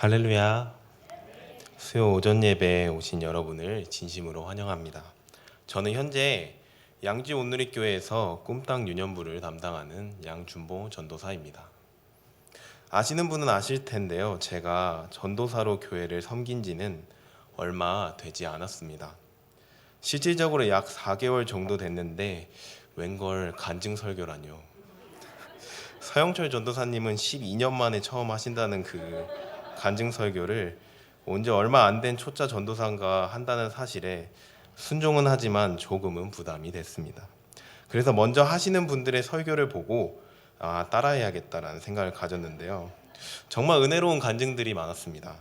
할렐루야. 수요 오전 예배에 오신 여러분을 진심으로 환영합니다. 저는 현재 양지 온누리교회에서 꿈땅 유년부를 담당하는 양준보 전도사입니다. 아시는 분은 아실 텐데요. 제가 전도사로 교회를 섬긴 지는 얼마 되지 않았습니다. 실질적으로 약 4개월 정도 됐는데 웬걸 간증 설교라뇨. 서영철 전도사님은 12년 만에 처음 하신다는 그 간증 설교를 온 지 얼마 안 된 초짜 전도사가 한다는 사실에 순종은 하지만 조금은 부담이 됐습니다. 그래서 먼저 하시는 분들의 설교를 보고 따라해야겠다라는 생각을 가졌는데요. 정말 은혜로운 간증들이 많았습니다.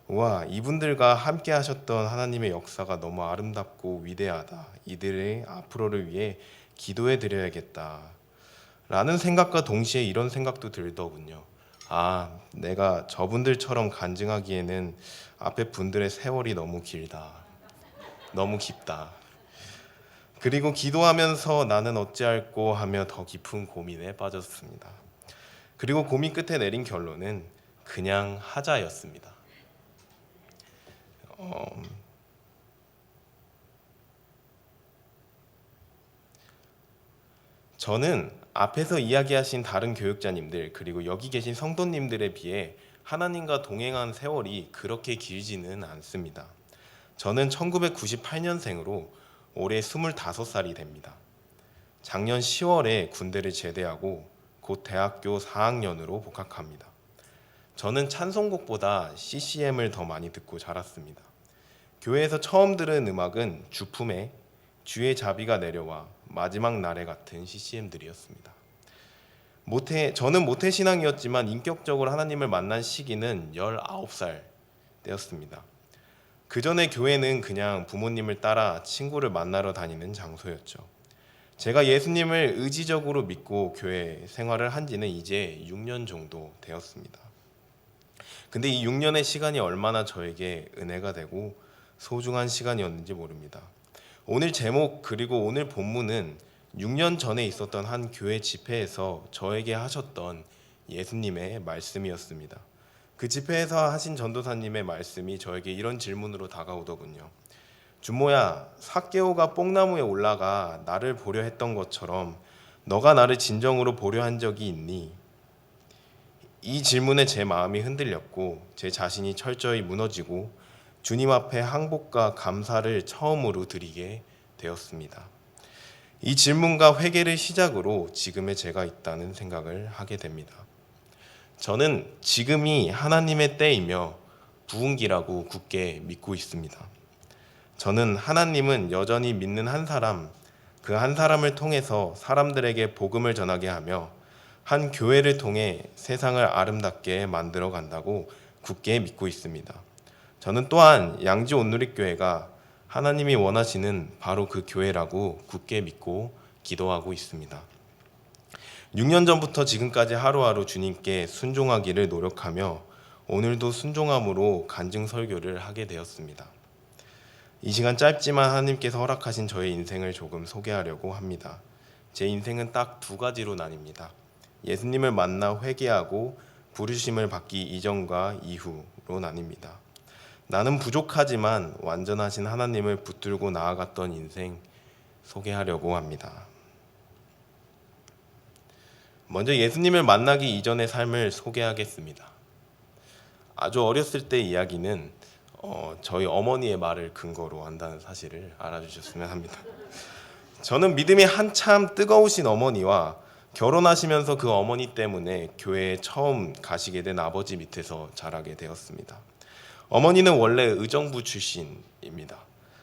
와, 이분들과 함께 하셨던 하나님의 역사가 너무 아름답고 위대하다. 이들의 앞으로를 위해 기도해 드려야겠다. 라는 생각과 동시에 이런 생각도 들더군요. 내가 저분들처럼 간증하기에는 앞에 분들의 세월이 너무 길다. 너무 깊다. 그리고 기도하면서 나는 어찌할꼬 하며 더 깊은 고민에 빠졌습니다. 그리고 고민 끝에 내린 결론은 그냥 하자였습니다. 저는 앞에서 이야기하신 다른 교육자님들 그리고 여기 계신 성도님들에 비해 하나님과 동행한 세월이 그렇게 길지는 않습니다. 저는 1998년생으로 올해 25살이 됩니다. 작년 10월에 군대를 제대하고 곧 대학교 4학년으로 복학합니다. 저는 찬송곡보다 CCM을 더 많이 듣고 자랐습니다. 교회에서 처음 들은 음악은 주품에 주의 자비가 내려와 마지막 날에 같은 CCM들이었습니다. 저는 모태신앙이었지만 인격적으로 하나님을 만난 시기는 19살 때였습니다. 그 전에 교회는 그냥 부모님을 따라 친구를 만나러 다니는 장소였죠. 제가 예수님을 의지적으로 믿고 교회 생활을 한 지는 이제 6년 정도 되었습니다. 근데 이 6년의 시간이 얼마나 저에게 은혜가 되고 소중한 시간이었는지 모릅니다. 오늘 제목 그리고 오늘 본문은 6년 전에 있었던 한 교회 집회에서 저에게 하셨던 예수님의 말씀이었습니다. 그 집회에서 하신 전도사님의 말씀이 저에게 이런 질문으로 다가오더군요. 준모야, 삭개오가 뽕나무에 올라가 나를 보려 했던 것처럼 너가 나를 진정으로 보려 한 적이 있니? 이 질문에 제 마음이 흔들렸고 제 자신이 철저히 무너지고 주님 앞에 항복과 감사를 처음으로 드리게 되었습니다. 이 질문과 회개를 시작으로 지금의 제가 있다는 생각을 하게 됩니다. 저는 지금이 하나님의 때이며 부흥기라고 굳게 믿고 있습니다. 저는 하나님은 여전히 믿는 한 사람, 그 한 사람을 통해서 사람들에게 복음을 전하게 하며 한 교회를 통해 세상을 아름답게 만들어 간다고 굳게 믿고 있습니다. 저는 또한 양지 온누리교회가 하나님이 원하시는 바로 그 교회라고 굳게 믿고 기도하고 있습니다. 6년 전부터 지금까지 하루하루 주님께 순종하기를 노력하며 오늘도 순종함으로 간증 설교를 하게 되었습니다. 이 시간 짧지만 하나님께서 허락하신 저의 인생을 조금 소개하려고 합니다. 제 인생은 딱 2가지로 나뉩니다. 예수님을 만나 회개하고 부르심을 받기 이전과 이후로 나뉩니다. 나는 부족하지만 완전하신 하나님을 붙들고 나아갔던 인생 소개하려고 합니다. 먼저 예수님을 만나기 이전의 삶을 소개하겠습니다. 아주 어렸을 때 이야기는 저희 어머니의 말을 근거로 한다는 사실을 알아주셨으면 합니다. 저는 믿음이 한참 뜨거우신 어머니와 결혼하시면서 그 어머니 때문에 교회에 처음 가시게 된 아버지 밑에서 자라게 되었습니다. 어머니는 원래 의정부 출신입니다.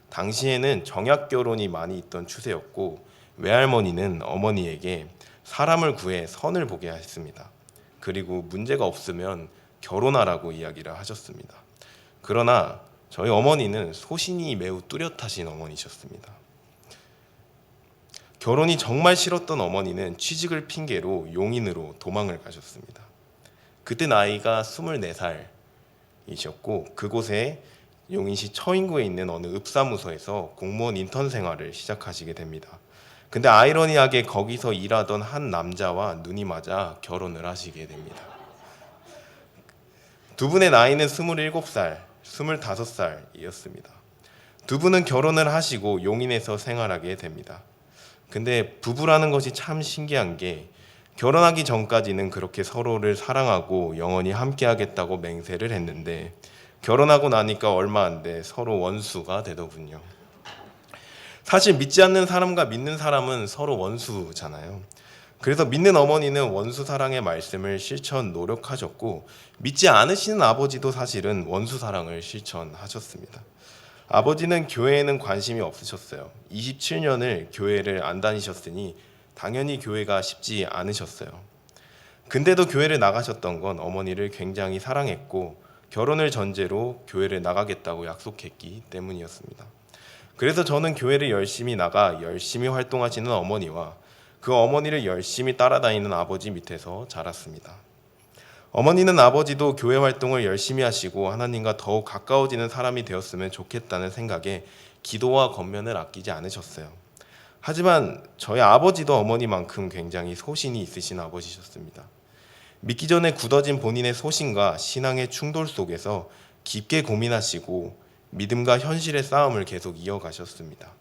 당시에는 정약 결혼이 많이 있던 추세였고 외할머니는 어머니에게 사람을 구해 선을 보게 했습니다. 그리고 문제가 없으면 결혼하라고 이야기를 하셨습니다. 그러나 저희 어머니는 소신이 매우 뚜렷하신 어머니셨습니다. 결혼이 정말 싫었던 어머니는 취직을 핑계로 용인으로 도망을 가셨습니다. 그때 나이가 24살이셨고 그곳에 용인시 처인구에 있는 어느 읍사무소에서 공무원 인턴 생활을 시작하시게 됩니다. 근데 아이러니하게 거기서 일하던 한 남자와 눈이 맞아 결혼을 하시게 됩니다. 두 분의 나이는 27살, 25살이었습니다. 두 분은 결혼을 하시고 용인에서 생활하게 됩니다. 근데 부부라는 것이 참 신기한 게 결혼하기 전까지는 그렇게 서로를 사랑하고 영원히 함께하겠다고 맹세를 했는데 결혼하고 나니까 얼마 안 돼 서로 원수가 되더군요. 사실 믿지 않는 사람과 믿는 사람은 서로 원수잖아요. 그래서 믿는 어머니는 원수 사랑의 말씀을 실천 노력하셨고 믿지 않으시는 아버지도 사실은 원수 사랑을 실천하셨습니다. 아버지는 교회에는 관심이 없으셨어요. 27년을 교회를 안 다니셨으니 당연히 교회가 쉽지 않으셨어요. 근데도 교회를 나가셨던 건 어머니를 굉장히 사랑했고 결혼을 전제로 교회를 나가겠다고 약속했기 때문이었습니다. 그래서 저는 교회를 열심히 나가 열심히 활동하시는 어머니와 그 어머니를 열심히 따라다니는 아버지 밑에서 자랐습니다. 어머니는 아버지도 교회 활동을 열심히 하시고 하나님과 더욱 가까워지는 사람이 되었으면 좋겠다는 생각에 기도와 권면을 아끼지 않으셨어요. 하지만 저희 아버지도 어머니만큼 굉장히 소신이 있으신 아버지셨습니다. 믿기 전에 굳어진 본인의 소신과 신앙의 충돌 속에서 깊게 고민하시고 믿음과 현실의 싸움을 계속 이어가셨습니다.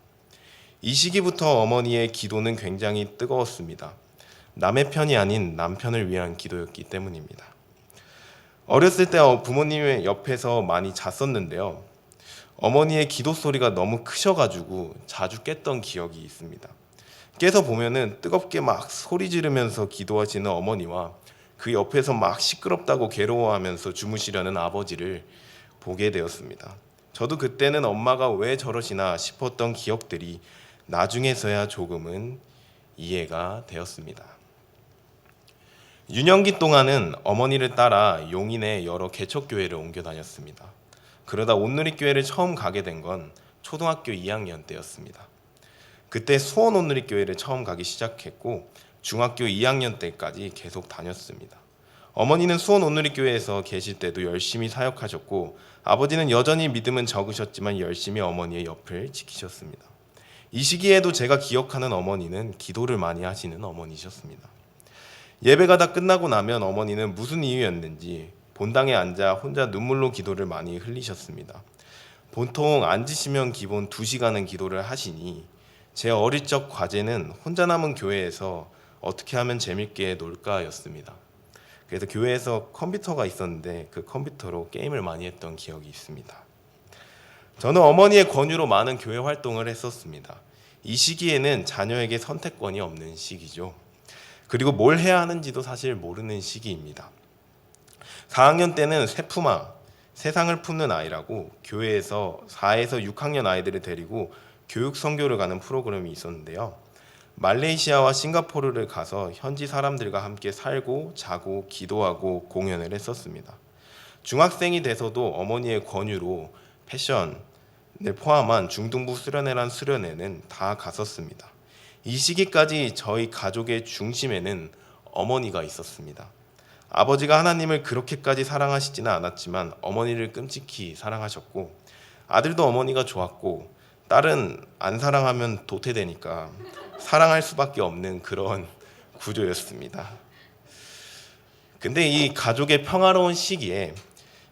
이 시기부터 어머니의 기도는 굉장히 뜨거웠습니다. 남의 편이 아닌 남편을 위한 기도였기 때문입니다. 어렸을 때 부모님의 옆에서 많이 잤었는데요. 어머니의 기도 소리가 너무 크셔가지고 자주 깼던 기억이 있습니다. 깨서 보면은 뜨겁게 막 소리 지르면서 기도하시는 어머니와 그 옆에서 막 시끄럽다고 괴로워하면서 주무시려는 아버지를 보게 되었습니다. 저도 그때는 엄마가 왜 저러시나 싶었던 기억들이 나중에서야 조금은 이해가 되었습니다. 유년기 동안은 어머니를 따라 용인의 여러 개척교회를 옮겨 다녔습니다. 그러다 온누리교회를 처음 가게 된 건 초등학교 2학년 때였습니다. 그때 수원 온누리교회를 처음 가기 시작했고 중학교 2학년 때까지 계속 다녔습니다. 어머니는 수원 온누리교회에서 계실 때도 열심히 사역하셨고 아버지는 여전히 믿음은 적으셨지만 열심히 어머니의 옆을 지키셨습니다. 이 시기에도 제가 기억하는 어머니는 기도를 많이 하시는 어머니셨습니다. 예배가 다 끝나고 나면 어머니는 무슨 이유였는지 본당에 앉아 혼자 눈물로 기도를 많이 흘리셨습니다. 보통 앉으시면 기본 2시간은 기도를 하시니 제 어릴 적 과제는 혼자 남은 교회에서 어떻게 하면 재밌게 놀까였습니다. 그래서 교회에서 컴퓨터가 있었는데 그 컴퓨터로 게임을 많이 했던 기억이 있습니다. 저는 어머니의 권유로 많은 교회 활동을 했었습니다. 이 시기에는 자녀에게 선택권이 없는 시기죠. 그리고 뭘 해야 하는지도 사실 모르는 시기입니다. 4학년 때는 세품아, 세상을 품는 아이라고 교회에서 4에서 6학년 아이들을 데리고 교육 선교를 가는 프로그램이 있었는데요. 말레이시아와 싱가포르를 가서 현지 사람들과 함께 살고 자고 기도하고 공연을 했었습니다. 중학생이 돼서도 어머니의 권유로 패션을 포함한 중등부 수련회란 수련회는 다 갔었습니다. 이 시기까지 저희 가족의 중심에는 어머니가 있었습니다. 아버지가 하나님을 그렇게까지 사랑하시지는 않았지만 어머니를 끔찍히 사랑하셨고 아들도 어머니가 좋았고 딸은 안 사랑하면 도태되니까 사랑할 수밖에 없는 그런 구조였습니다. 근데 이 가족의 평화로운 시기에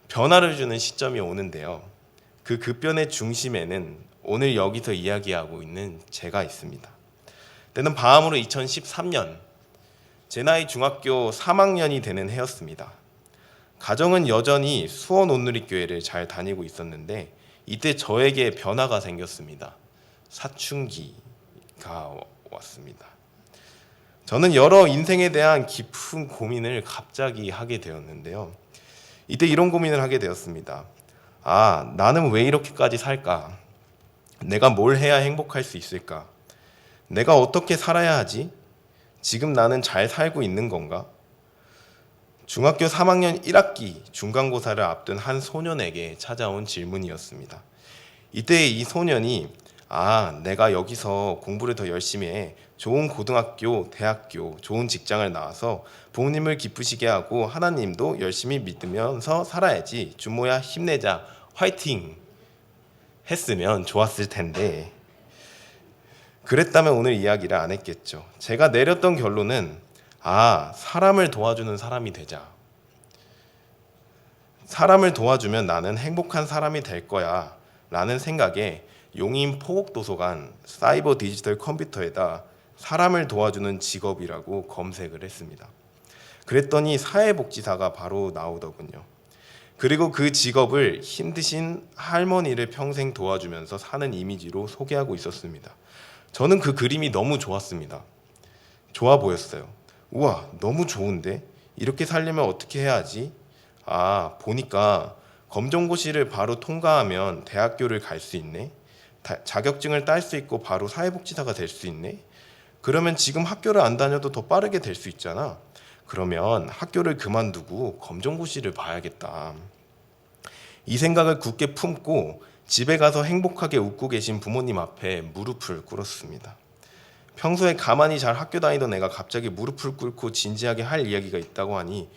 변화를 주는 시점이 오는데요. 그 급변의 중심에는 오늘 여기서 이야기하고 있는 제가 있습니다. 때는 바암으로 2013년 제 나이 중학교 3학년이 되는 해였습니다. 가정은 여전히 수원 온누리교회를 잘 다니고 있었는데 이때 저에게 변화가 생겼습니다. 사춘기가 왔습니다. 저는 여러 인생에 대한 깊은 고민을 갑자기 하게 되었는데요. 이때 이런 고민을 하게 되었습니다. 나는 왜 이렇게까지 살까? 내가 뭘 해야 행복할 수 있을까? 내가 어떻게 살아야 하지? 지금 나는 잘 살고 있는 건가? 중학교 3학년 1학기 중간고사를 앞둔 한 소년에게 찾아온 질문이었습니다. 이때 이 소년이 내가 여기서 공부를 더 열심히 해 좋은 고등학교, 대학교, 좋은 직장을 나와서 부모님을 기쁘시게 하고 하나님도 열심히 믿으면서 살아야지. 준모야 힘내자. 화이팅! 했으면 좋았을 텐데 그랬다면 오늘 이야기를 안 했겠죠. 제가 내렸던 결론은 사람을 도와주는 사람이 되자. 사람을 도와주면 나는 행복한 사람이 될 거야 라는 생각에 용인 포곡도서관 사이버 디지털 컴퓨터에다 사람을 도와주는 직업이라고 검색을 했습니다. 그랬더니 사회복지사가 바로 나오더군요. 그리고 그 직업을 힘드신 할머니를 평생 도와주면서 사는 이미지로 소개하고 있었습니다. 저는 그 그림이 너무 좋았습니다. 좋아 보였어요. 우와, 너무 좋은데? 이렇게 살려면 어떻게 해야 하지? 아, 보니까 검정고시를 바로 통과하면 대학교를 갈 수 있네. 자격증을 딸 수 있고 바로 사회복지사가 될 수 있네. 그러면 지금 학교를 안 다녀도 더 빠르게 될 수 있잖아. 그러면 학교를 그만두고 검정고시를 봐야겠다. 이 생각을 굳게 품고 집에 가서 행복하게 웃고 계신 부모님 앞에 무릎을 꿇었습니다. 평소에 가만히 잘 학교 다니던 애가 갑자기 무릎을 꿇고 진지하게 할 이야기가 있다고 하니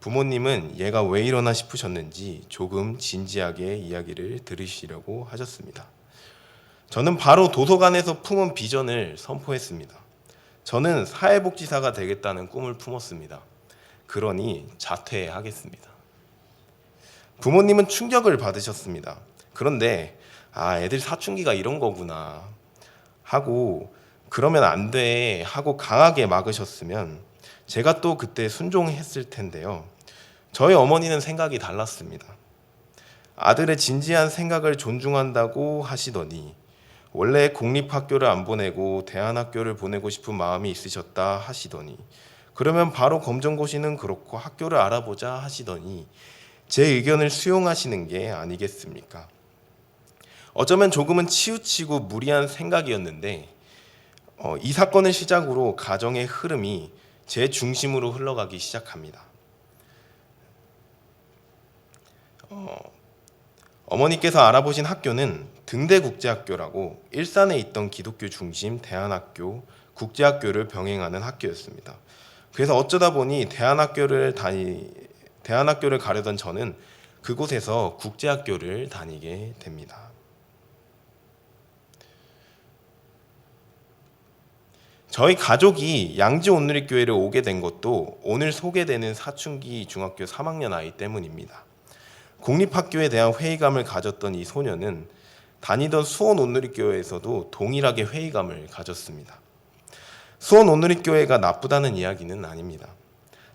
부모님은 얘가 왜 이러나 싶으셨는지 조금 진지하게 이야기를 들으시려고 하셨습니다. 저는 바로 도서관에서 품은 비전을 선포했습니다. 저는 사회복지사가 되겠다는 꿈을 품었습니다. 그러니 자퇴하겠습니다. 부모님은 충격을 받으셨습니다. 그런데 애들 사춘기가 이런 거구나 하고 그러면 안 돼 하고 강하게 막으셨으면 제가 또 그때 순종했을 텐데요. 저희 어머니는 생각이 달랐습니다. 아들의 진지한 생각을 존중한다고 하시더니 원래 공립학교를 안 보내고 대안학교를 보내고 싶은 마음이 있으셨다 하시더니 그러면 바로 검정고시는 그렇고 학교를 알아보자 하시더니 제 의견을 수용하시는 게 아니겠습니까? 어쩌면 조금은 치우치고 무리한 생각이었는데 이 사건을 시작으로 가정의 흐름이 제 중심으로 흘러가기 시작합니다. 어머니께서 알아보신 학교는 등대국제학교라고 일산에 있던 기독교 중심 대안학교, 국제학교를 병행하는 학교였습니다. 그래서 어쩌다 보니 대안학교를 가려던 저는 그곳에서 국제학교를 다니게 됩니다. 저희 가족이 양지 온누리교회를 오게 된 것도 오늘 소개되는 사춘기 중학교 3학년 아이 때문입니다. 공립학교에 대한 회의감을 가졌던 이 소녀는 다니던 수원 온누리교회에서도 동일하게 회의감을 가졌습니다. 수원 온누리교회가 나쁘다는 이야기는 아닙니다.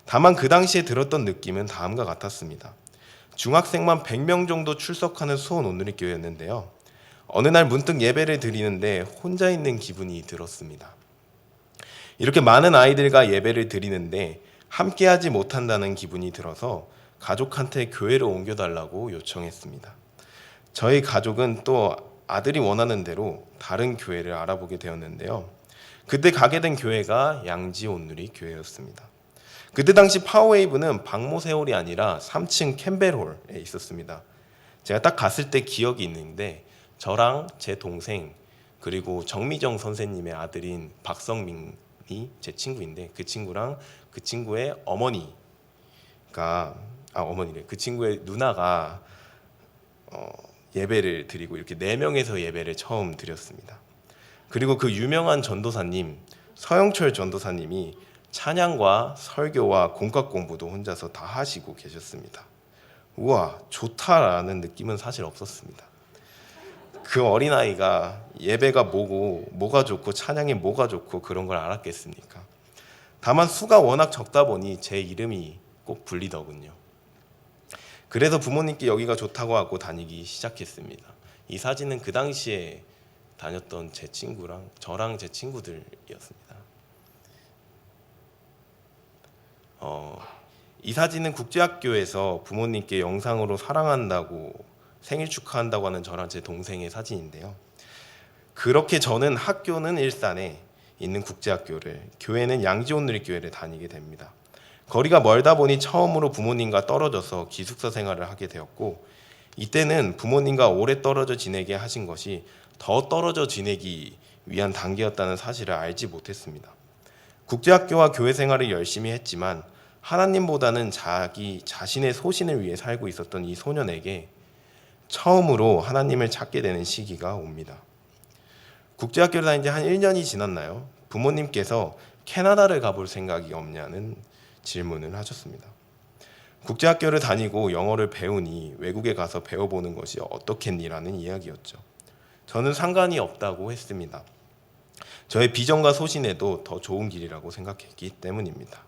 다만 그 당시에 들었던 느낌은 다음과 같았습니다. 중학생만 100명 정도 출석하는 수원 온누리교회였는데요. 어느 날 문득 예배를 드리는데 혼자 있는 기분이 들었습니다. 이렇게 많은 아이들과 예배를 드리는데 함께하지 못한다는 기분이 들어서 가족한테 교회를 옮겨달라고 요청했습니다. 저희 가족은 또 아들이 원하는 대로 다른 교회를 알아보게 되었는데요. 그때 가게 된 교회가 양지 온누리 교회였습니다. 그때 당시 파워웨이브는 박모세홀이 아니라 3층 캠벨홀에 있었습니다. 제가 딱 갔을 때 기억이 있는데 저랑 제 동생 그리고 정미정 선생님의 아들인 박성민이 제 친구인데 그 친구랑 그 친구의 그 친구의 누나가 예배를 드리고 이렇게 4명에서 예배를 처음 드렸습니다. 그리고 그 유명한 전도사님 서영철 전도사님이 찬양과 설교와 공과 공부도 혼자서 다 하시고 계셨습니다. 우와, 좋다라는 느낌은 사실 없었습니다. 그 어린아이가 예배가 뭐가 좋고 찬양이 뭐가 좋고 그런 걸 알았겠습니까? 다만 수가 워낙 적다 보니 제 이름이 꼭 불리더군요. 그래서 부모님께 여기가 좋다고 하고 다니기 시작했습니다. 이 사진은 그 당시에 다녔던 제 친구랑 저랑 제 친구들이었습니다. 이 사진은 국제학교에서 부모님께 영상으로 사랑한다고 생일 축하한다고 하는 저랑 제 동생의 사진인데요. 그렇게 저는 학교는 일산에 있는 국제학교를, 교회는 양지온누리교회를 다니게 됩니다. 거리가 멀다 보니 처음으로 부모님과 떨어져서 기숙사 생활을 하게 되었고, 이때는 부모님과 오래 떨어져 지내게 하신 것이 더 떨어져 지내기 위한 단계였다는 사실을 알지 못했습니다. 국제학교와 교회 생활을 열심히 했지만 하나님보다는 자기 자신의 소신을 위해 살고 있었던 이 소년에게 처음으로 하나님을 찾게 되는 시기가 옵니다. 국제학교를 다닌 지 한 1년이 지났나요? 부모님께서 캐나다를 가볼 생각이 없냐는 질문을 하셨습니다. 국제학교를 다니고 영어를 배우니 외국에 가서 배워보는 것이 어떻겠니라는 이야기였죠. 저는 상관이 없다고 했습니다. 저의 비전과 소신에도 더 좋은 길이라고 생각했기 때문입니다.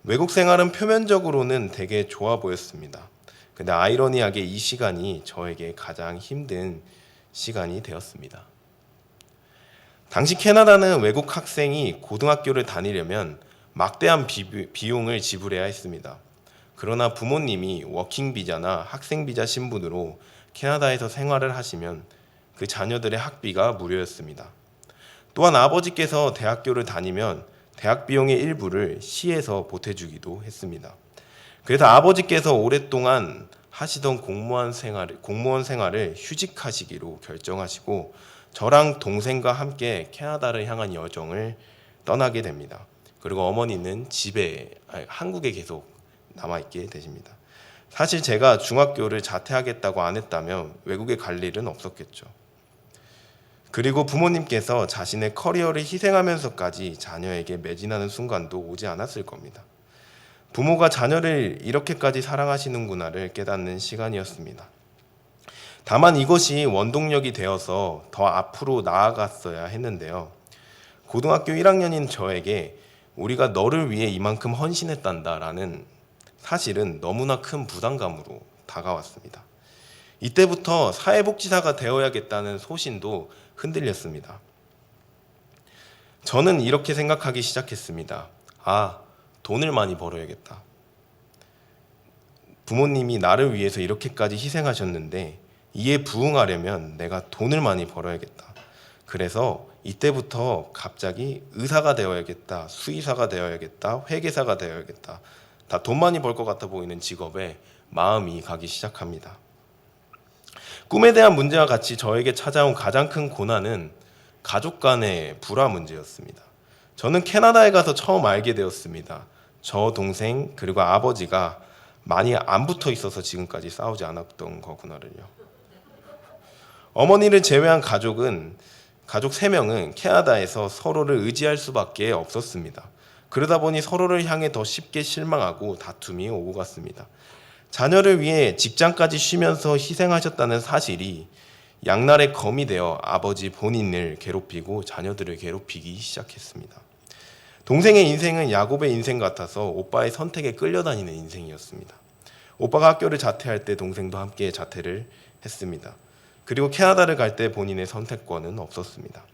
외국 생활은 표면적으로는 되게 좋아 보였습니다. 근데 아이러니하게 이 시간이 저에게 가장 힘든 시간이 되었습니다. 당시 캐나다는 외국 학생이 고등학교를 다니려면 막대한 비용을 지불해야 했습니다. 그러나 부모님이 워킹 비자나 학생 비자 신분으로 캐나다에서 생활을 하시면 그 자녀들의 학비가 무료였습니다. 또한 아버지께서 대학교를 다니면 대학 비용의 일부를 시에서 보태주기도 했습니다. 그래서 아버지께서 오랫동안 하시던 공무원 생활을 휴직하시기로 결정하시고 저랑 동생과 함께 캐나다를 향한 여정을 떠나게 됩니다. 그리고 어머니는 한국에 계속 남아있게 되십니다. 사실 제가 중학교를 자퇴하겠다고 안 했다면 외국에 갈 일은 없었겠죠. 그리고 부모님께서 자신의 커리어를 희생하면서까지 자녀에게 매진하는 순간도 오지 않았을 겁니다. 부모가 자녀를 이렇게까지 사랑하시는구나를 깨닫는 시간이었습니다. 다만 이것이 원동력이 되어서 더 앞으로 나아갔어야 했는데요. 고등학교 1학년인 저에게 우리가 너를 위해 이만큼 헌신했단다라는 사실은 너무나 큰 부담감으로 다가왔습니다. 이때부터 사회복지사가 되어야겠다는 소신도 흔들렸습니다. 저는 이렇게 생각하기 시작했습니다. 돈을 많이 벌어야겠다. 부모님이 나를 위해서 이렇게까지 희생하셨는데 이에 부응하려면 내가 돈을 많이 벌어야겠다. 그래서 이때부터 갑자기 의사가 되어야겠다, 수의사가 되어야겠다, 회계사가 되어야겠다. 다 돈 많이 벌 것 같아 보이는 직업에 마음이 가기 시작합니다. 꿈에 대한 문제와 같이 저에게 찾아온 가장 큰 고난은 가족 간의 불화 문제였습니다. 저는 캐나다에 가서 처음 알게 되었습니다. 저 동생 그리고 아버지가 많이 안 붙어 있어서 지금까지 싸우지 않았던 거구나를요. 어머니를 제외한 가족 3명은 캐나다에서 서로를 의지할 수밖에 없었습니다. 그러다 보니 서로를 향해 더 쉽게 실망하고 다툼이 오고 갔습니다. 자녀를 위해 직장까지 쉬면서 희생하셨다는 사실이 양날의 검이 되어 아버지 본인을 괴롭히고 자녀들을 괴롭히기 시작했습니다. 동생의 인생은 야곱의 인생 같아서 오빠의 선택에 끌려다니는 인생이었습니다. 오빠가 학교를 자퇴할 때 동생도 함께 자퇴를 했습니다. 그리고 캐나다를 갈 때 본인의 선택권은 없었습니다.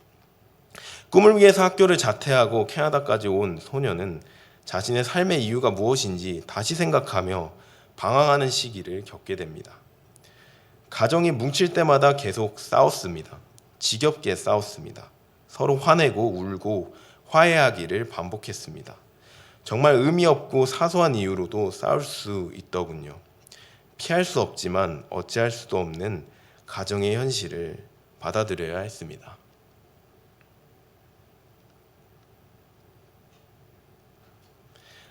꿈을 위해서 학교를 자퇴하고 캐나다까지 온 소녀는 자신의 삶의 이유가 무엇인지 다시 생각하며 방황하는 시기를 겪게 됩니다. 가정이 뭉칠 때마다 계속 싸웠습니다. 지겹게 싸웠습니다. 서로 화내고 울고 화해하기를 반복했습니다. 정말 의미 없고 사소한 이유로도 싸울 수 있더군요. 피할 수 없지만 어찌할 수도 없는 가정의 현실을 받아들여야 했습니다.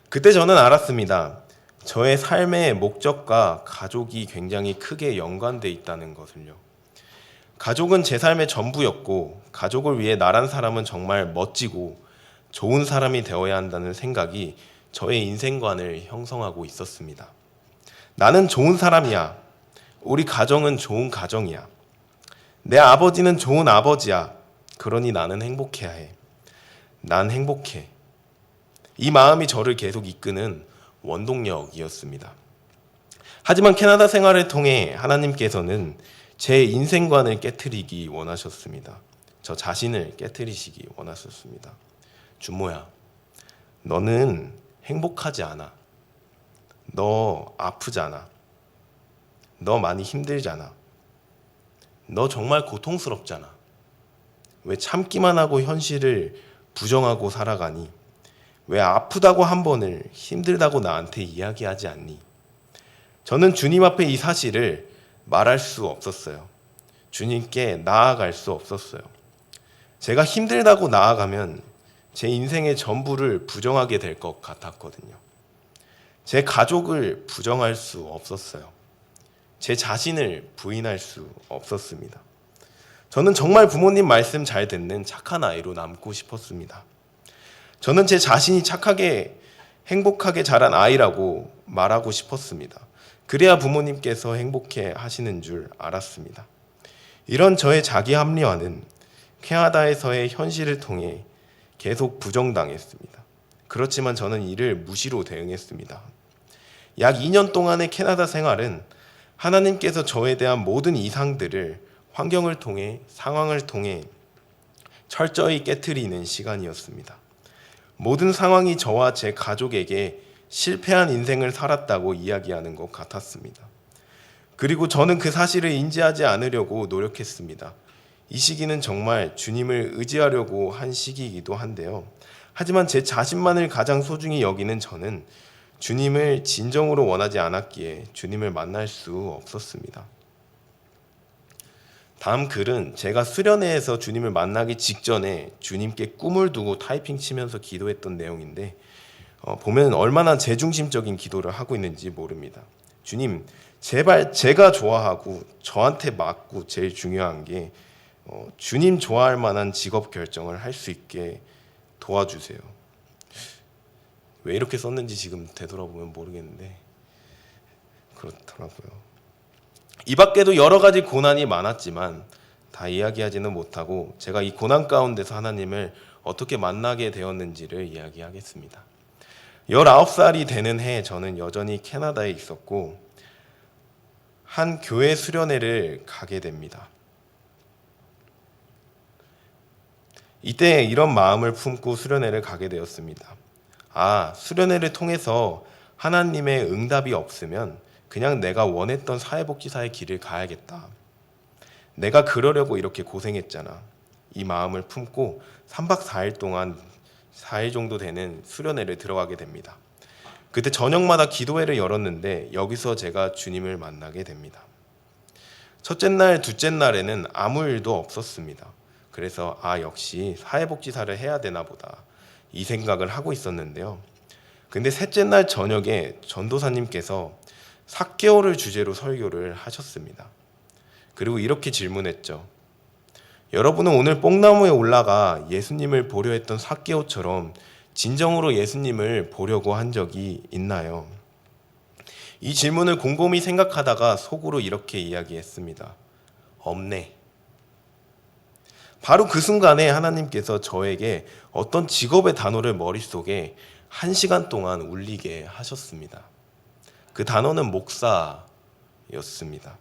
그때 저는 알았습니다. 저의 삶의 목적과 가족이 굉장히 크게 연관돼 있다는 것을요. 가족은 제 삶의 전부였고 가족을 위해 나란 사람은 정말 멋지고 좋은 사람이 되어야 한다는 생각이 저의 인생관을 형성하고 있었습니다. 나는 좋은 사람이야. 우리 가정은 좋은 가정이야. 내 아버지는 좋은 아버지야. 그러니 나는 행복해야 해. 난 행복해. 이 마음이 저를 계속 이끄는 원동력이었습니다. 하지만 캐나다 생활을 통해 하나님께서는 제 인생관을 깨트리기 원하셨습니다. 저 자신을 깨트리시기 원하셨습니다. 준모야, 너는 행복하지 않아. 너 아프잖아. 너 많이 힘들잖아. 너 정말 고통스럽잖아. 왜 참기만 하고 현실을 부정하고 살아가니? 왜 아프다고 한 번을 힘들다고 나한테 이야기하지 않니? 저는 주님 앞에 이 사실을 말할 수 없었어요. 주님께 나아갈 수 없었어요. 제가 힘들다고 나아가면 제 인생의 전부를 부정하게 될 것 같았거든요. 제 가족을 부정할 수 없었어요. 제 자신을 부인할 수 없었습니다. 저는 정말 부모님 말씀 잘 듣는 착한 아이로 남고 싶었습니다. 저는 제 자신이 착하게 행복하게 자란 아이라고 말하고 싶었습니다. 그래야 부모님께서 행복해 하시는 줄 알았습니다. 이런 저의 자기 합리화는 캐나다에서의 현실을 통해 계속 부정당했습니다. 그렇지만 저는 이를 무시로 대응했습니다. 약 2년 동안의 캐나다 생활은 하나님께서 저에 대한 모든 이상들을 환경을 통해, 상황을 통해 철저히 깨트리는 시간이었습니다. 모든 상황이 저와 제 가족에게 실패한 인생을 살았다고 이야기하는 것 같았습니다. 그리고 저는 그 사실을 인지하지 않으려고 노력했습니다. 이 시기는 정말 주님을 의지하려고 한 시기이기도 한데요. 하지만 제 자신만을 가장 소중히 여기는 저는 주님을 진정으로 원하지 않았기에 주님을 만날 수 없었습니다. 다음 글은 제가 수련회에서 주님을 만나기 직전에 주님께 꿈을 두고 타이핑 치면서 기도했던 내용인데 보면 얼마나 제중심적인 기도를 하고 있는지 모릅니다. 주님, 제발 제가 좋아하고 저한테 맞고 제일 중요한 게 주님 좋아할 만한 직업 결정을 할 수 있게 도와주세요. 왜 이렇게 썼는지 지금 되돌아보면 모르겠는데 그렇더라고요. 이 밖에도 여러 가지 고난이 많았지만 다 이야기하지는 못하고 제가 이 고난 가운데서 하나님을 어떻게 만나게 되었는지를 이야기하겠습니다. 19살이 되는 해 저는 여전히 캐나다에 있었고 한 교회 수련회를 가게 됩니다. 이때 이런 마음을 품고 수련회를 가게 되었습니다. 수련회를 통해서 하나님의 응답이 없으면 그냥 내가 원했던 사회복지사의 길을 가야겠다. 내가 그러려고 이렇게 고생했잖아. 이 마음을 품고 3박 4일 동안 4일 정도 되는 수련회를 들어가게 됩니다. 그때 저녁마다 기도회를 열었는데 여기서 제가 주님을 만나게 됩니다. 첫째 날, 둘째 날에는 아무 일도 없었습니다. 그래서 역시 사회복지사를 해야 되나 보다 이 생각을 하고 있었는데요. 근데 셋째 날 저녁에 전도사님께서 삭개오를 주제로 설교를 하셨습니다. 그리고 이렇게 질문했죠. 여러분은 오늘 뽕나무에 올라가 예수님을 보려 했던 삭개오처럼 진정으로 예수님을 보려고 한 적이 있나요? 이 질문을 곰곰이 생각하다가 속으로 이렇게 이야기했습니다. 없네. 바로 그 순간에 하나님께서 저에게 어떤 직업의 단어를 머릿속에 1시간 동안 울리게 하셨습니다. 그 단어는 목사였습니다.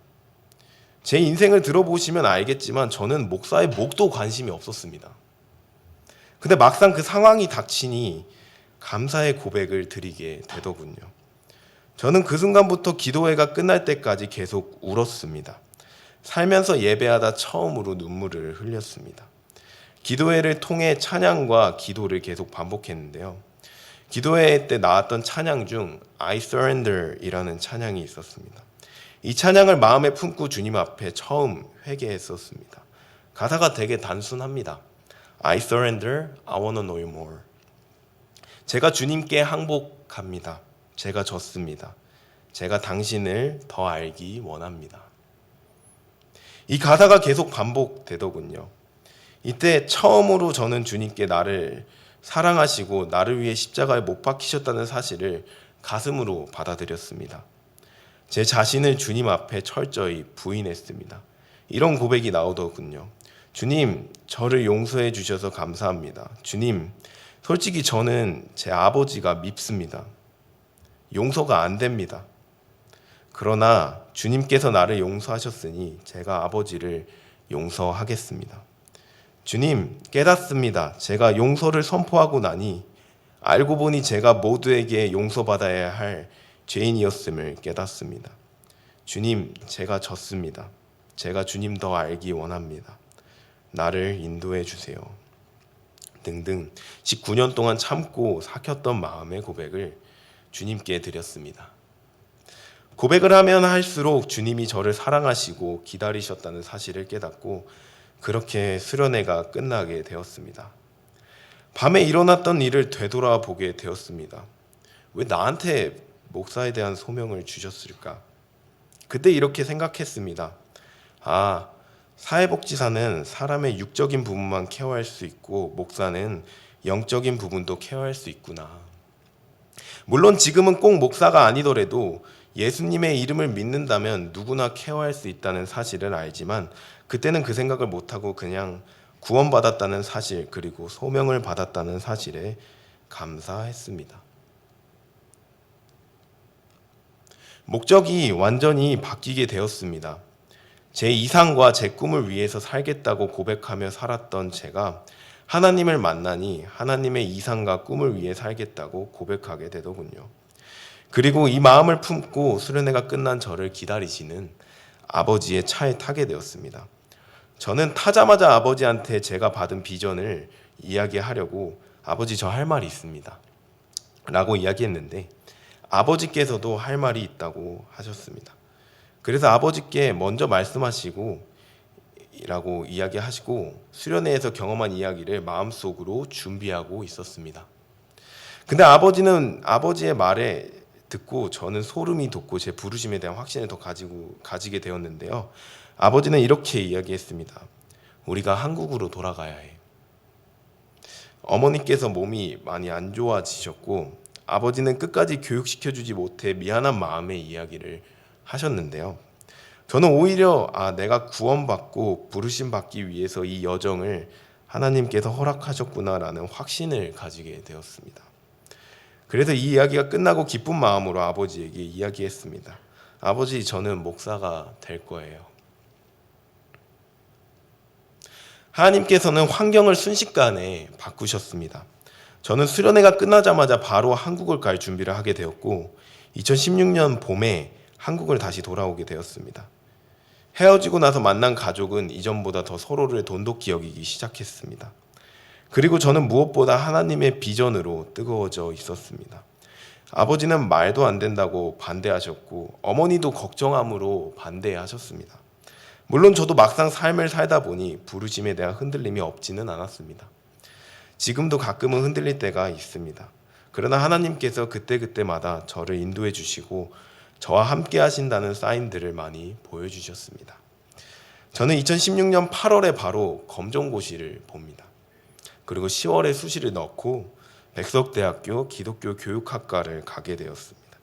제 인생을 들어보시면 알겠지만 저는 목사의 목도 관심이 없었습니다. 근데 막상 그 상황이 닥치니 감사의 고백을 드리게 되더군요. 저는 그 순간부터 기도회가 끝날 때까지 계속 울었습니다. 살면서 예배하다 처음으로 눈물을 흘렸습니다. 기도회를 통해 찬양과 기도를 계속 반복했는데요. 기도회 때 나왔던 찬양 중 I Surrender 이라는 찬양이 있었습니다. 이 찬양을 마음에 품고 주님 앞에 처음 회개했었습니다. 가사가 되게 단순합니다. I surrender, I wanna know you more. 제가 주님께 항복합니다. 제가 졌습니다. 제가 당신을 더 알기 원합니다. 이 가사가 계속 반복되더군요. 이때 처음으로 저는 주님께 나를 사랑하시고 나를 위해 십자가에 못 박히셨다는 사실을 가슴으로 받아들였습니다. 제 자신을 주님 앞에 철저히 부인했습니다. 이런 고백이 나오더군요. 주님, 저를 용서해 주셔서 감사합니다. 주님, 솔직히 저는 제 아버지가 밉습니다. 용서가 안 됩니다. 그러나 주님께서 나를 용서하셨으니 제가 아버지를 용서하겠습니다. 주님, 깨닫습니다. 제가 용서를 선포하고 나니 알고 보니 제가 모두에게 용서받아야 할 죄인이었음을 깨닫습니다. 주님, 제가 졌습니다. 제가 주님 더 알기 원합니다. 나를 인도해 주세요. 등등 19년 동안 참고 삭혔던 마음의 고백을 주님께 드렸습니다. 고백을 하면 할수록 주님이 저를 사랑하시고 기다리셨다는 사실을 깨닫고 그렇게 수련회가 끝나게 되었습니다. 밤에 일어났던 일을 되돌아보게 되었습니다. 왜 나한테 목사에 대한 소명을 주셨을까? 그때 이렇게 생각했습니다. 사회복지사는 사람의 육적인 부분만 케어할 수 있고 목사는 영적인 부분도 케어할 수 있구나. 물론 지금은 꼭 목사가 아니더라도 예수님의 이름을 믿는다면 누구나 케어할 수 있다는 사실을 알지만 그때는 그 생각을 못하고 그냥 구원받았다는 사실 그리고 소명을 받았다는 사실에 감사했습니다. 목적이 완전히 바뀌게 되었습니다. 제 이상과 제 꿈을 위해서 살겠다고 고백하며 살았던 제가 하나님을 만나니 하나님의 이상과 꿈을 위해 살겠다고 고백하게 되더군요. 그리고 이 마음을 품고 수련회가 끝난 저를 기다리시는 아버지의 차에 타게 되었습니다. 저는 타자마자 아버지한테 제가 받은 비전을 이야기하려고 아버지 저 할 말이 있습니다 라고 이야기했는데 아버지께서도 할 말이 있다고 하셨습니다. 그래서 아버지께 먼저 말씀하시고 라고 이야기하시고 수련회에서 경험한 이야기를 마음속으로 준비하고 있었습니다. 근데 아버지는 아버지의 말에 듣고 저는 소름이 돋고 제 부르심에 대한 확신을 더 가지게 되었는데요. 아버지는 이렇게 이야기했습니다. 우리가 한국으로 돌아가야 해. 어머니께서 몸이 많이 안 좋아지셨고 아버지는 끝까지 교육시켜주지 못해 미안한 마음의 이야기를 하셨는데요. 저는 오히려 내가 구원받고 부르심 받기 위해서 이 여정을 하나님께서 허락하셨구나라는 확신을 가지게 되었습니다. 그래서 이 이야기가 끝나고 기쁜 마음으로 아버지에게 이야기했습니다. 아버지, 저는 목사가 될 거예요. 하나님께서는 환경을 순식간에 바꾸셨습니다. 저는 수련회가 끝나자마자 바로 한국을 갈 준비를 하게 되었고 2016년 봄에 한국을 다시 돌아오게 되었습니다. 헤어지고 나서 만난 가족은 이전보다 더 서로를 돈독히 여기기 시작했습니다. 그리고 저는 무엇보다 하나님의 비전으로 뜨거워져 있었습니다. 아버지는 말도 안 된다고 반대하셨고 어머니도 걱정함으로 반대하셨습니다. 물론 저도 막상 삶을 살다 보니 부르심에 대한 흔들림이 없지는 않았습니다. 지금도 가끔은 흔들릴 때가 있습니다. 그러나 하나님께서 그때그때마다 저를 인도해 주시고 저와 함께 하신다는 사인들을 많이 보여주셨습니다. 저는 2016년 8월에 바로 검정고시를 봅니다. 그리고 10월에 수시를 넣고 백석대학교 기독교 교육학과를 가게 되었습니다.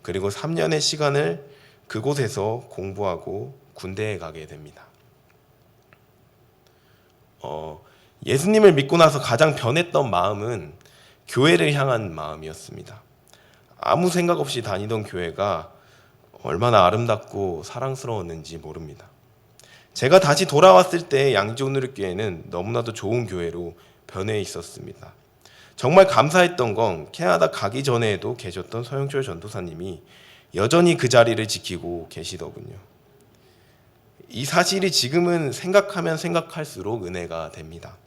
그리고 3년의 시간을 그곳에서 공부하고 군대에 가게 됩니다. 예수님을 믿고 나서 가장 변했던 마음은 교회를 향한 마음이었습니다. 아무 생각 없이 다니던 교회가 얼마나 아름답고 사랑스러웠는지 모릅니다. 제가 다시 돌아왔을 때 양지오누리교회는 너무나도 좋은 교회로 변해 있었습니다. 정말 감사했던 건 캐나다 가기 전에도 계셨던 서영철 전도사님이 여전히 그 자리를 지키고 계시더군요. 이 사실이 지금은 생각하면 생각할수록 은혜가 됩니다.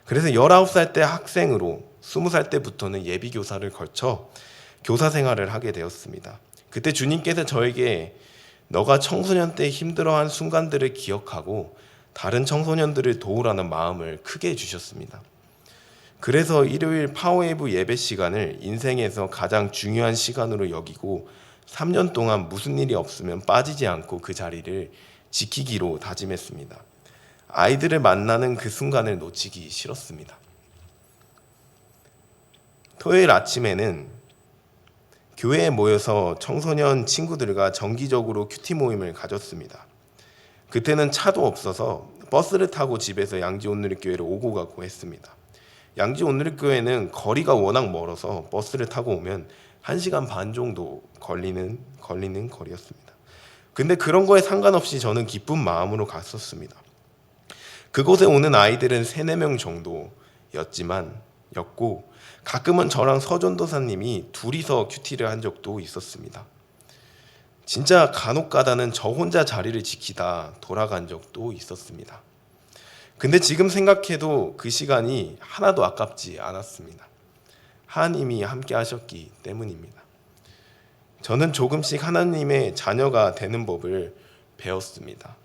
그래서 19살 때 학생으로 20살 때부터는 예비교사를 거쳐 교사 생활을 하게 되었습니다. 그때 주님께서 저에게 너가 청소년 때 힘들어한 순간들을 기억하고 다른 청소년들을 도우라는 마음을 크게 주셨습니다. 그래서 일요일 파워웨이브 예배 시간을 인생에서 가장 중요한 시간으로 여기고 3년 동안 무슨 일이 없으면 빠지지 않고 그 자리를 지키기로 다짐했습니다. 아이들을 만나는 그 순간을 놓치기 싫었습니다. 토요일 아침에는 교회에 모여서 청소년 친구들과 정기적으로 큐티 모임을 가졌습니다. 그때는 차도 없어서 버스를 타고 집에서 양지온누리교회를 오고 가고 했습니다. 양지온누리교회는 거리가 워낙 멀어서 버스를 타고 오면 1시간 반 정도 걸리는 거리였습니다. 근데 그런 거에 상관없이 저는 기쁜 마음으로 갔었습니다. 그곳에 오는 아이들은 3-4명 정도였고 가끔은 저랑 서전도사님이 둘이서 큐티를 한 적도 있었습니다. 진짜 간혹가다는 저 혼자 자리를 지키다 돌아간 적도 있었습니다. 근데 지금 생각해도 그 시간이 하나도 아깝지 않았습니다. 하나님이 함께 하셨기 때문입니다. 저는 조금씩 하나님의 자녀가 되는 법을 배웠습니다.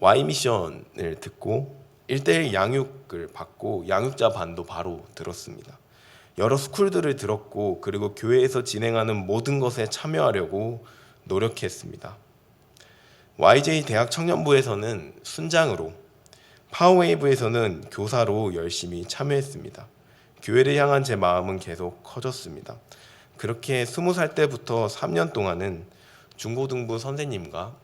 Y미션을 듣고 1:1 양육을 받고 양육자 반도 바로 들었습니다. 여러 스쿨들을 들었고 그리고 교회에서 진행하는 모든 것에 참여하려고 노력했습니다. YJ 대학 청년부에서는 순장으로, 파워웨이브에서는 교사로 열심히 참여했습니다. 교회를 향한 제 마음은 계속 커졌습니다. 그렇게 20살 때부터 3년 동안은 중고등부 선생님과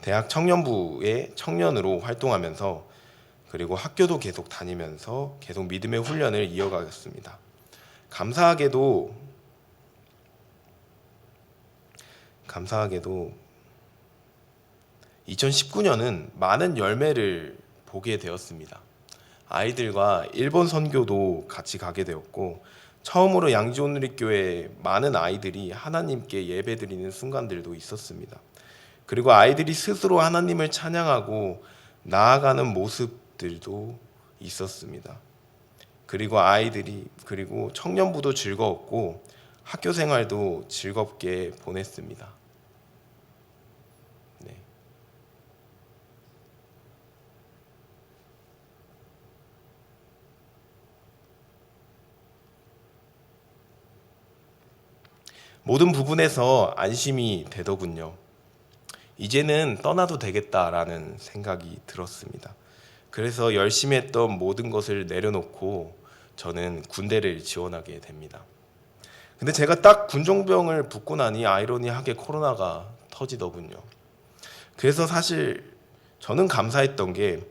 대학 청년부의 청년으로 활동하면서 그리고 학교도 계속 다니면서 계속 믿음의 훈련을 이어가겠습니다. 감사하게도 2019년은 많은 열매를 보게 되었습니다. 아이들과 일본 선교도 같이 가게 되었고 처음으로 양지온누리교회 많은 아이들이 하나님께 예배드리는 순간들도 있었습니다. 그리고 아이들이 스스로 하나님을 찬양하고 나아가는 모습들도 있었습니다. 그리고 청년부도 즐거웠고 학교 생활도 즐겁게 보냈습니다. 네. 모든 부분에서 안심이 되더군요. 이제는 떠나도 되겠다라는 생각이 들었습니다. 그래서 열심히 했던 모든 것을 내려놓고 저는 군대를 지원하게 됩니다. 근데 제가 딱 군종병을 붙고 나니 아이러니하게 코로나가 터지더군요. 그래서 사실 저는 감사했던 게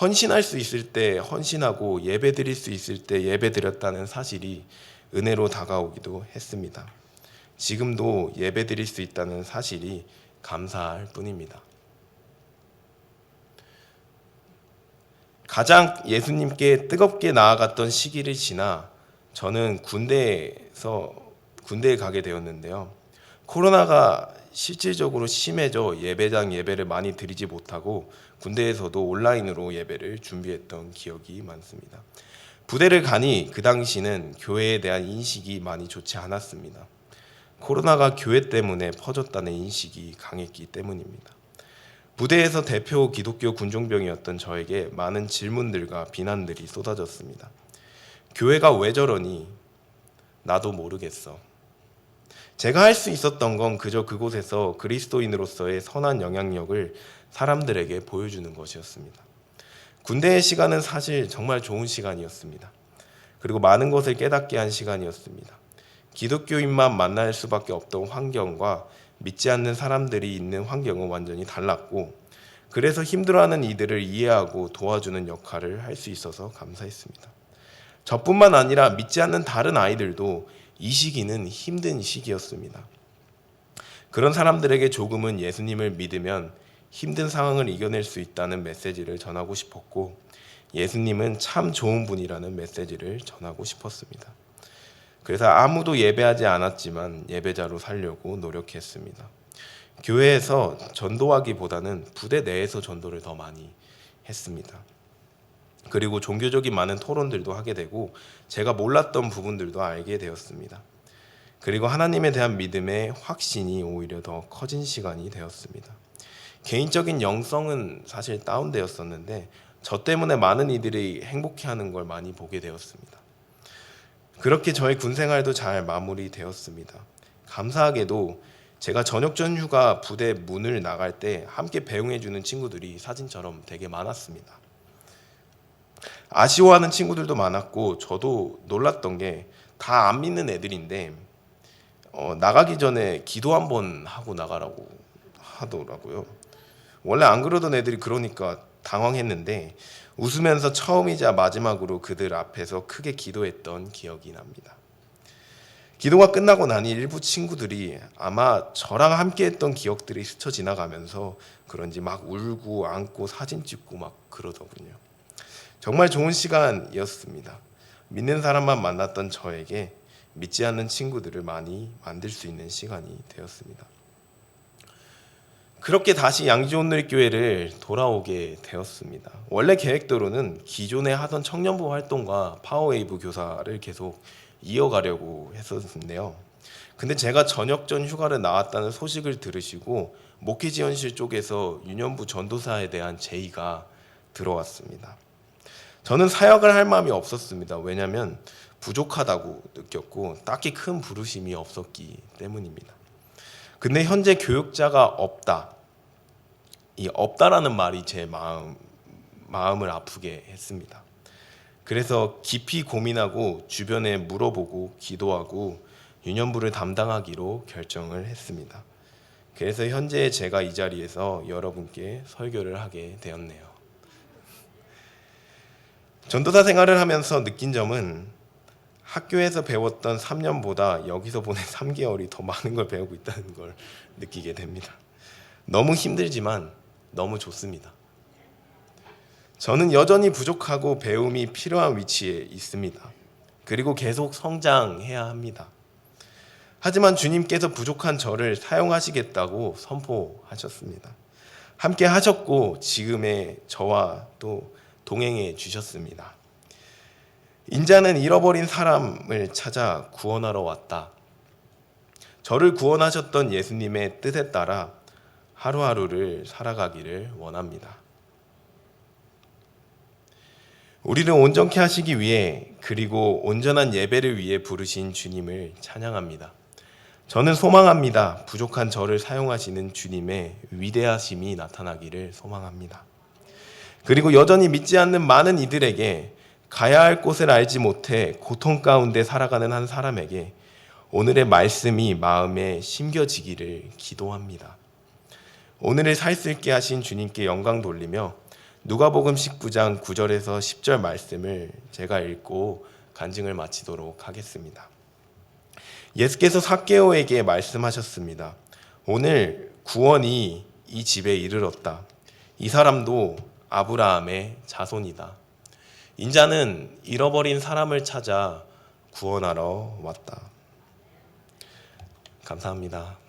헌신할 수 있을 때 헌신하고 예배드릴 수 있을 때 예배드렸다는 사실이 은혜로 다가오기도 했습니다. 지금도 예배드릴 수 있다는 사실이 감사할 뿐입니다. 가장 예수님께 뜨겁게 나아갔던 시기를 지나 저는 군대에 가게 되었는데요. 코로나가 실질적으로 심해져 예배장 예배를 많이 드리지 못하고 군대에서도 온라인으로 예배를 준비했던 기억이 많습니다. 부대를 가니 그 당시는 교회에 대한 인식이 많이 좋지 않았습니다. 코로나가 교회 때문에 퍼졌다는 인식이 강했기 때문입니다. 부대에서 대표 기독교 군종병이었던 저에게 많은 질문들과 비난들이 쏟아졌습니다. 교회가 왜 저러니? 나도 모르겠어. 제가 할 수 있었던 건 그저 그곳에서 그리스도인으로서의 선한 영향력을 사람들에게 보여주는 것이었습니다. 군대의 시간은 사실 정말 좋은 시간이었습니다. 그리고 많은 것을 깨닫게 한 시간이었습니다. 기독교인만 만날 수밖에 없던 환경과 믿지 않는 사람들이 있는 환경은 완전히 달랐고 그래서 힘들어하는 이들을 이해하고 도와주는 역할을 할 수 있어서 감사했습니다. 저뿐만 아니라 믿지 않는 다른 아이들도 이 시기는 힘든 시기였습니다. 그런 사람들에게 조금은 예수님을 믿으면 힘든 상황을 이겨낼 수 있다는 메시지를 전하고 싶었고 예수님은 참 좋은 분이라는 메시지를 전하고 싶었습니다. 그래서 아무도 예배하지 않았지만 예배자로 살려고 노력했습니다. 교회에서 전도하기보다는 부대 내에서 전도를 더 많이 했습니다. 그리고 종교적인 많은 토론들도 하게 되고 제가 몰랐던 부분들도 알게 되었습니다. 그리고 하나님에 대한 믿음의 확신이 오히려 더 커진 시간이 되었습니다. 개인적인 영성은 사실 다운되었었는데 저 때문에 많은 이들이 행복해하는 걸 많이 보게 되었습니다. 그렇게 저의 군 생활도 잘 마무리되었습니다. 감사하게도 제가 저녁 전 휴가 부대 문을 나갈 때 함께 배웅해주는 친구들이 사진처럼 되게 많았습니다. 아쉬워하는 친구들도 많았고 저도 놀랐던 게 다 안 믿는 애들인데 나가기 전에 기도 한번 하고 나가라고 하더라고요. 원래 안 그러던 애들이 그러니까 당황했는데 웃으면서 처음이자 마지막으로 그들 앞에서 크게 기도했던 기억이 납니다. 기도가 끝나고 나니 일부 친구들이 아마 저랑 함께 했던 기억들이 스쳐 지나가면서 그런지 막 울고 안고 사진 찍고 막 그러더군요. 정말 좋은 시간이었습니다. 믿는 사람만 만났던 저에게 믿지 않는 친구들을 많이 만들 수 있는 시간이 되었습니다. 그렇게 다시 양지온누리교회를 돌아오게 되었습니다. 원래 계획대로는 기존에 하던 청년부 활동과 파워웨이브 교사를 계속 이어가려고 했었는데요. 근데 제가 저녁 전 휴가를 나왔다는 소식을 들으시고 목회지원실 쪽에서 유년부 전도사에 대한 제의가 들어왔습니다. 저는 사역을 할 마음이 없었습니다. 왜냐하면 부족하다고 느꼈고 딱히 큰 부르심이 없었기 때문입니다. 근데 현재 교육자가 없다. 없다라는 말이 제 마음을 아프게 했습니다. 그래서 깊이 고민하고 주변에 물어보고 기도하고 유년부를 담당하기로 결정을 했습니다. 그래서 현재 제가 이 자리에서 여러분께 설교를 하게 되었네요. 전도사 생활을 하면서 느낀 점은 학교에서 배웠던 3년보다 여기서 보낸 3개월이 더 많은 걸 배우고 있다는 걸 느끼게 됩니다. 너무 힘들지만 너무 좋습니다. 저는 여전히 부족하고 배움이 필요한 위치에 있습니다. 그리고 계속 성장해야 합니다. 하지만 주님께서 부족한 저를 사용하시겠다고 선포하셨습니다. 함께 하셨고 지금의 저와 또 동행해 주셨습니다. 인자는 잃어버린 사람을 찾아 구원하러 왔다. 저를 구원하셨던 예수님의 뜻에 따라 하루하루를 살아가기를 원합니다. 우리를 온전케 하시기 위해 그리고 온전한 예배를 위해 부르신 주님을 찬양합니다. 저는 소망합니다. 부족한 저를 사용하시는 주님의 위대하심이 나타나기를 소망합니다. 그리고 여전히 믿지 않는 많은 이들에게 가야 할 곳을 알지 못해 고통 가운데 살아가는 한 사람에게 오늘의 말씀이 마음에 심겨지기를 기도합니다. 오늘을 살 수 있게 하신 주님께 영광 돌리며 누가복음 19장 9절에서 10절 말씀을 제가 읽고 간증을 마치도록 하겠습니다. 예수께서 삭개오에게 말씀하셨습니다. 오늘 구원이 이 집에 이르렀다. 이 사람도 아브라함의 자손이다. 인자는 잃어버린 사람을 찾아 구원하러 왔다. 감사합니다.